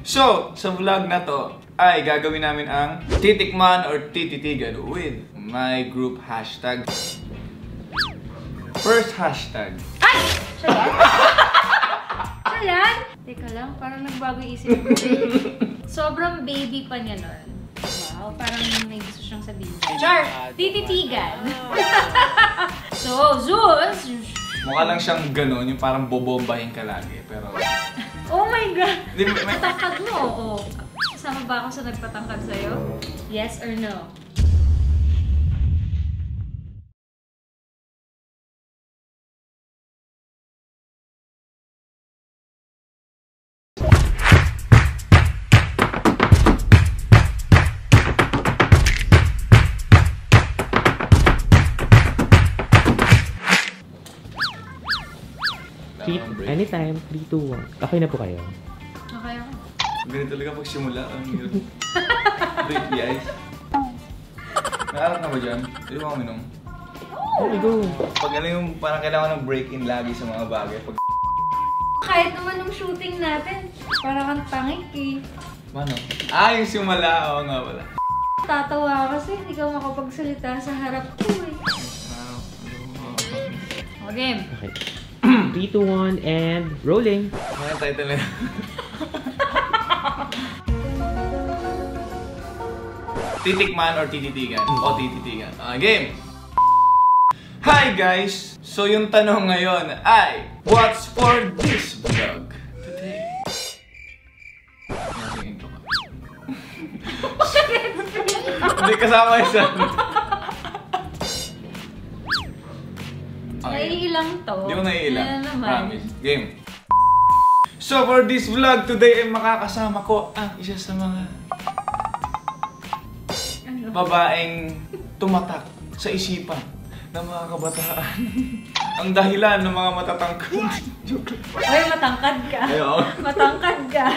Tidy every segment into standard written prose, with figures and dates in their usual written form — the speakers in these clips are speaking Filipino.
So, sa vlog na to ay gagawin namin ang titikman or tititigan with my group hashtag. First hashtag. Ay! Siya yan? Siya yan? Teka lang, parang nagbago yung isip ko. Sobrang baby pa niya nun. Wow, parang may gusto siyang sabihin. Char! Tititigan! So, Zeus! Mukha lang siyang ganun, yung parang bobombahin ka lagi. Pero... Oh my God! Patangkad mo, oo. Kasama ba ako sa nagpatangkad sa'yo? Yes or no? Anytime, 3, 2, 1. Okay na po kayo? Okay ako. Ganito talaga pag simula. Break the ice. Naarak na ba dyan? Hindi mo kami nung? There we go. Pag ano yung parang kailangan ng break-in lagi sa mga bagay. Pag... Kahit naman nung shooting natin, parang kang tangik eh. Paano? Ah, yung simula. Oo nga pala. Tatawa kasi hindi ka makapagsalita sa harap ko eh. Okay. Okay. 3, 2, 1, and rolling. Ano yung title na yun? Titikman or tititigan? O tititigan. Game! Hi guys! So yung tanong ngayon ay, what's for this vlog today? Nasingin ko ka. Hindi kasama yung sa... Naiilang to. Hindi ko naiilang. Ano naman? Promise. Game. So for this vlog today ay makakasama ko ang isa sa mga babaeng tumatak sa isipan ng mga kabataan. Ang dahilan ng mga matatangkad. Ay, matangkad ka. Ayun. Matangkad ka.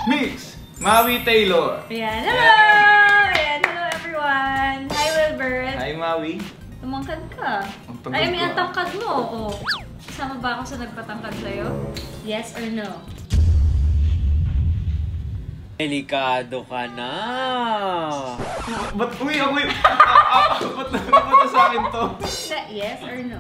Mix! Maui Taylor. Ayan. Hello! Ayan. Hello everyone. Hi Wilbert. Hi Maui. Tumangkad ka. Ay, may antangkad mo. Oo. Kasama ba ako sa nagpatangkad sa'yo? Yes or no? Delikado ka na. Ba't uwi ako yung... Ba't napunta sa akin to? Yes or no?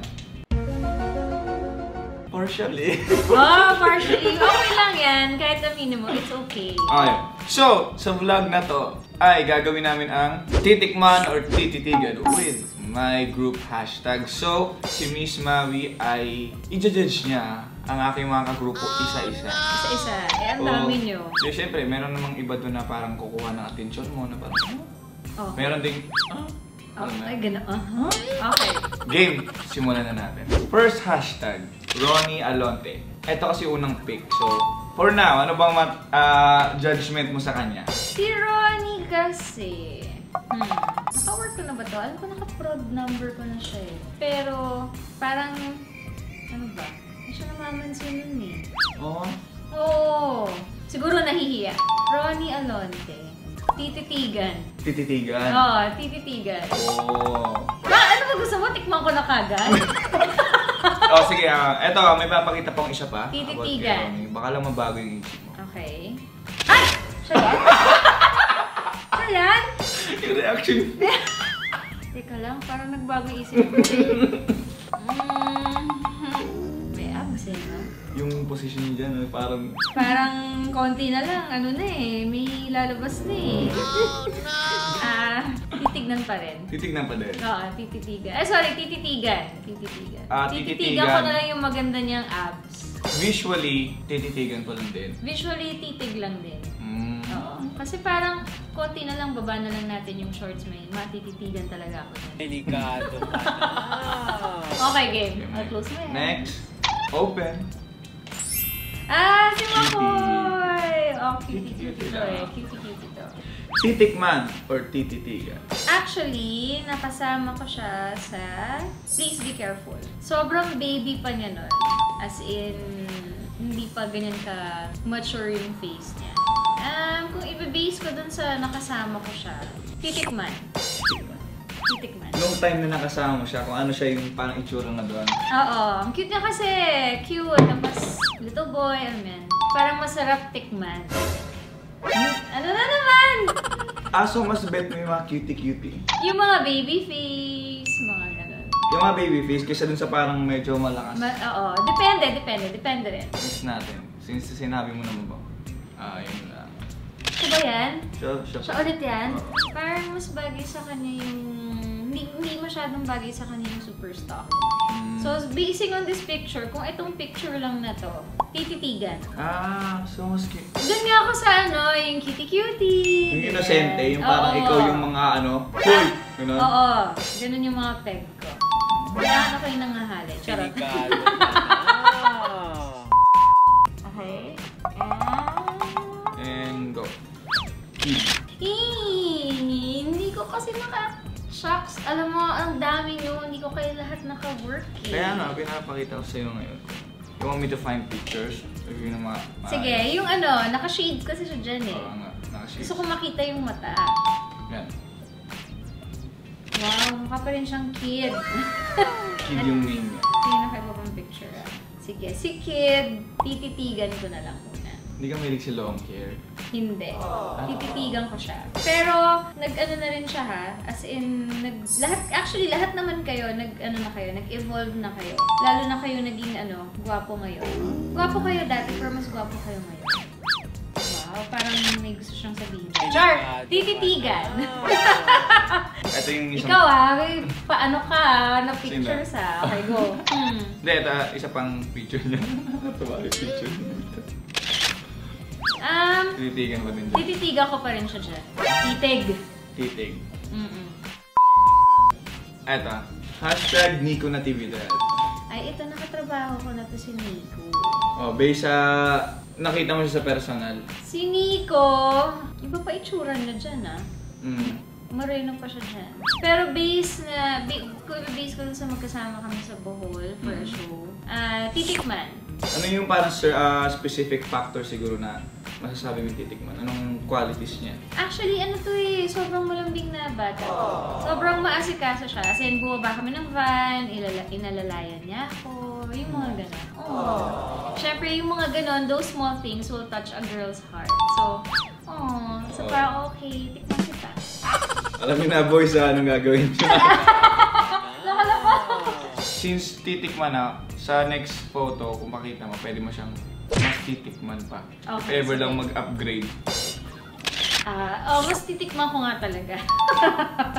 Partially. Oh, partially. Okay lang yan. Kahit aminin mo, it's okay. Okay. So, sa vlog na to ay gagawin namin ang titikman or tititigan with my group hashtag. So, si Miss Maui ay i-judge niya ang aking mga kagrupo isa-isa. Isa-isa. Eh, ang dami nyo. So, syempre, meron namang iba doon na parang kukuha ng atensyon mo na parang, Oh. meron ding, Ay, gano'n. Okay. Game, simulan na natin. First hashtag, Ronnie Alonte. Ito kasi unang pick. So, for now, ano bang judgment mo sa kanya? Si Ronnie kasi... Naka-work ko na ba to? Alam ko naka-prod number ko na siya eh. Pero, parang... Ano ba? Hindi siya namamansin nun eh. Oo. Oo. Siguro nahihiya. Ronnie Alonte. Tititigan. Tititigan. Oo, tititigan. Oo. Ano ba gusto mo? Tikman ko na kagad? Oh, sige. Eto, may papakita pong isa pa. Tititigan. Baka lang mabago yung isip mo. Okay. Ay! Siya yan? Siya yan? Yung reaction. Teka lang, parang nagbago yung isip ko. May abs eh, no? Yung position niya dyan, parang... Parang konti na lang, ano na eh, may lalabas na eh. Titignan pa rin. Titignan pa din. Oo, tititigan. Sorry, tititigan. Tititigan. Tititigan. Ko na lang yung maganda niyang abs. Visually, tititigan ko lang din. Visually, titig lang din. Oo. Kasi parang konti na lang, baba na lang natin yung shorts, may matititigan talaga ako dyan. Delikado ka na. Okay, game. I'll close my eyes. Next, open. Si Makoy! Oh, cutie-cutie to eh. Cutie-cutie to. Titikman or tititigan? Actually, napasama ko siya sa Please Be Careful. Sobrang baby pa niya nun. As in, hindi pa ganyan ka mature yung face niya. Kung i-base ko dun sa nakasama ko siya, titikman. Titikman. Nung time na nakasama mo siya, kung ano siya yung parang itsura na doon. Oo. Ang cute niya kasi. Cute. Tapos, little boy. Amen. Parang masarap tikman. Aso mas bet mo yung mga cutie-cutie. Yung mga baby face, mga ganun. Yung mga baby face kaysa dun sa parang medyo malakas. Oo, depende rin. Mix natin. Since sinabi mo naman ba? Yun lang. Ito ba yan? Siya Ulit yan? Oo. Parang mas bagay sa kanya yung... Hindi masyadong bagay sa kanya yung super stock. So, basing on this picture, kung itong picture lang na to, tititigan. So mas cute. Doon nga ako sa yung cutie-cutie. Yung inosente, yung parang Oo. ikaw yung mga Hoy! Ganun. Oo, ganun yung mga peg ko. Wala na kayo nanghahali. Charot. Delikado ka na. Okay. And go. Hindi ko kasi Shucks, alam mo, ang dami nyo. Hindi ko kayo lahat naka-work eh. Kaya nga, pinapakita ko sa'yo ngayon. You want me to find pictures? Review na Sige, yung naka-shade kasi siya dyan eh. Oo nga, nakashade. Gusto ko makita yung mata. Yan. Wow, mukha pa rin siyang kid. Kid yung name niya. Sige, nakaiba pang picture ah. Sige, si kid, tititigan ko na lang muna. Hindi ka mahilig sa long hair. Hindi. Tititigan ko siya. Pero, nag-ano na rin siya ha. As in, lahat naman kayo, nag-evolve na kayo. Lalo na kayo naging gwapo ngayon. Gwapo kayo dati, pero mas gwapo kayo ngayon. Wow, parang may gusto siyang sabihin. Char! Tititigan! Ito yung isang... Ikaw may paano ka na picture sa. Okay, go. Hindi, ito isa pang picture niya. Natuwa yung picture niya. Tititigan ko din dyan. Tititigan ko pa rin siya dyan. Titig. Mm-mm. Eto. Hashtag Nico Natividad. Ay, ito nakatrabaho ko na to si Nico. Based sa... Nakita mo siya sa personal. Si Nico, iba pa itsura niya dyan Moreno pa siya dyan. Pero base ko dun sa magkasama kami sa Bohol for a show. Titikman. Ano yung parang specific factor siguro na masasabi mo titikman? Anong qualities niya? Actually, sobrang malambing na bata. Sobrang maasikaso siya. As in, bumaba kami ng van, inalalayan niya ako, yung mga ganon. Siyempre, yung mga ganon, those small things will touch a girl's heart. So parang okay, tikman kita. Alam mo na, boys, anong gagawin niya? Nakala ko! Since titikman na, sa next photo, kung makita mo, pwede mo siyang mas titikman pa. Okay, If ever sige. lang mag-upgrade. Mas titikman ko nga talaga.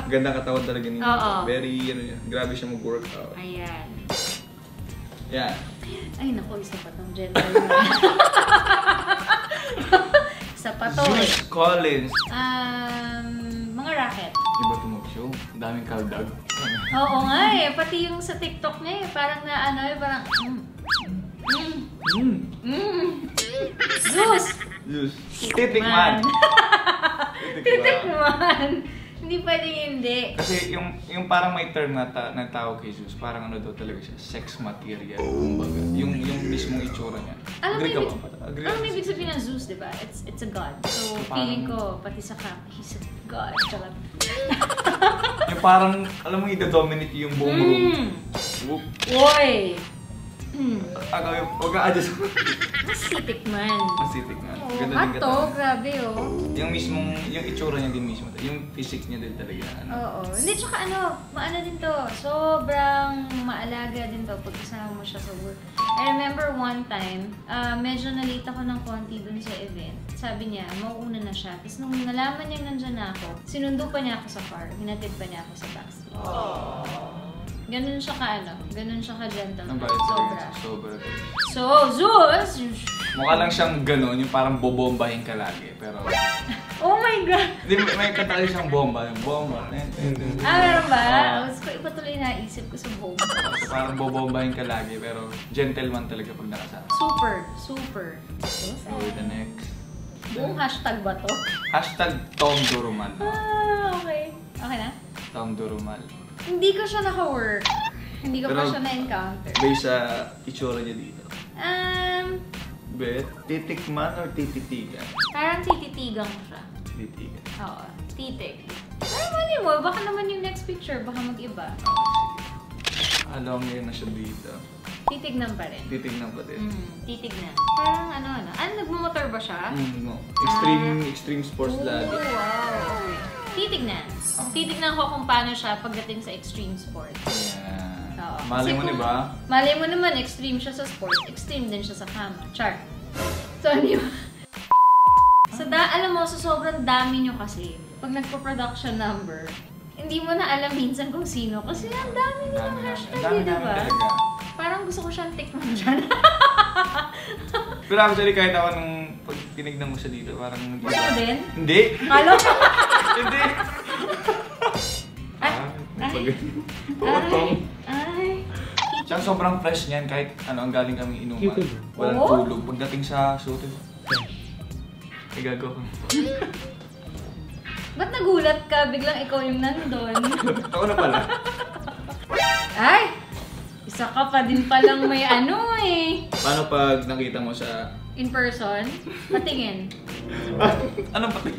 Ganda katawan talaga niya. Oo. Very, grabe siya mag-workout. Ayan. Yan. Ay, naku, isa pa tong gentleman. Isa pa to eh. Zeus Collins. Mga racket. Iba ito mag-show. Ang daming kaldag. Oo nga eh. Pati yung sa TikTok niya eh. Parang parang Zeus! Zeus. Titikman. Titikman. Hindi pwedeng hindi. Kasi yung parang may term na tawag kay Zeus, parang daw talaga siya, sex material, kumbaga. Yung mismong itsura niya. Agree ka ba? Agree Alam mo ka? ibig sabihin ng Zeus, di ba? It's a god. So, feeling ko, pati sa he's a god. Charot. Yung parang, alam mo, i-dominate yung buong room. Whoop. Uy! Huwag ka adjust. Mas titikman. Masitik na. Oh, Ganda din hato, katawan. grabe Yung mismong, yung itsura niya din mismo. Yung physique niya din talaga. Oo. Hindi, tsaka maano din to. Sobrang maalaga din to pag kasama mo siya sa work. I remember one time, medyo nalate ako ng konti dun sa event. Sabi niya, mauuna na siya. Tapos nung nalaman niya nandyan na ako, sinundo pa niya ako sa car. Hinatid pa niya ako sa backstage. Ganun siya ganun siya ka-gentleman. Ang bait Sobra. talaga. Sobra. So, Zeus! Mukha lang siyang gano'n, yung parang bobombahin ka lagi. Pero, Oh my God! di may kanta kasi siyang bomba. Yung bomba. Meron ba? Gusto ko iba tuloy naisip ko sa buong. So, parang bobombahin ka lagi, pero gentleman talaga pag nakasama. Super. Go with the next. Buong hashtag ba to? Hashtag Tom Durumal. Okay. Okay na? Tom Durumal. Hindi ko siya naka-work. Hindi ko pa Pero, siya na-encounter. Based sa itsura niya dito. Bet, titikman or tititigan? Parang tititigan ko siya. Tititigan. Oo. Titig. Ay, mali mo. Baka naman yung next picture, baka mag-iba. Alam niya na siya dito. Titignan pa rin. Titignan pa din. Titignan. Parang nagmumotor ba siya? No. Extreme sports lagi. Wow. Okay. titignan. Titignan ko kung paano siya pagdating sa extreme sport. Yan. Oo. Malay Kasi mo, kung- di ba? Malay mo naman, extreme siya sa sport, extreme din siya sa kama. Char. So, ano yun? Alam mo, sa sobrang dami nyo kasi, pag nagpo-production number, hindi mo na alam minsan kung sino. Kasi ang dami nyo ng hashtag, Ang dami di namin ba? talaga. Parang gusto ko siyang tikman dyan. Pero actually, kahit ako nung pag tinignan mo siya dito, parang hindi. Gusto mo din? Hindi! Kalo ko. Hindi! Ay, Putong. ay. Siyang sobrang fresh niyan kahit ano ang galing kami inuman. Cute. Walang Oo. tulog. Pagdating sa shooting, ay gagawa ko. Ba't nagulat ka? Biglang ikaw yung nandun. Ako na pala. Ay! Isa ka pa din palang may ano eh. Paano pag nakita mo sa... In person, patingin. Anong pati?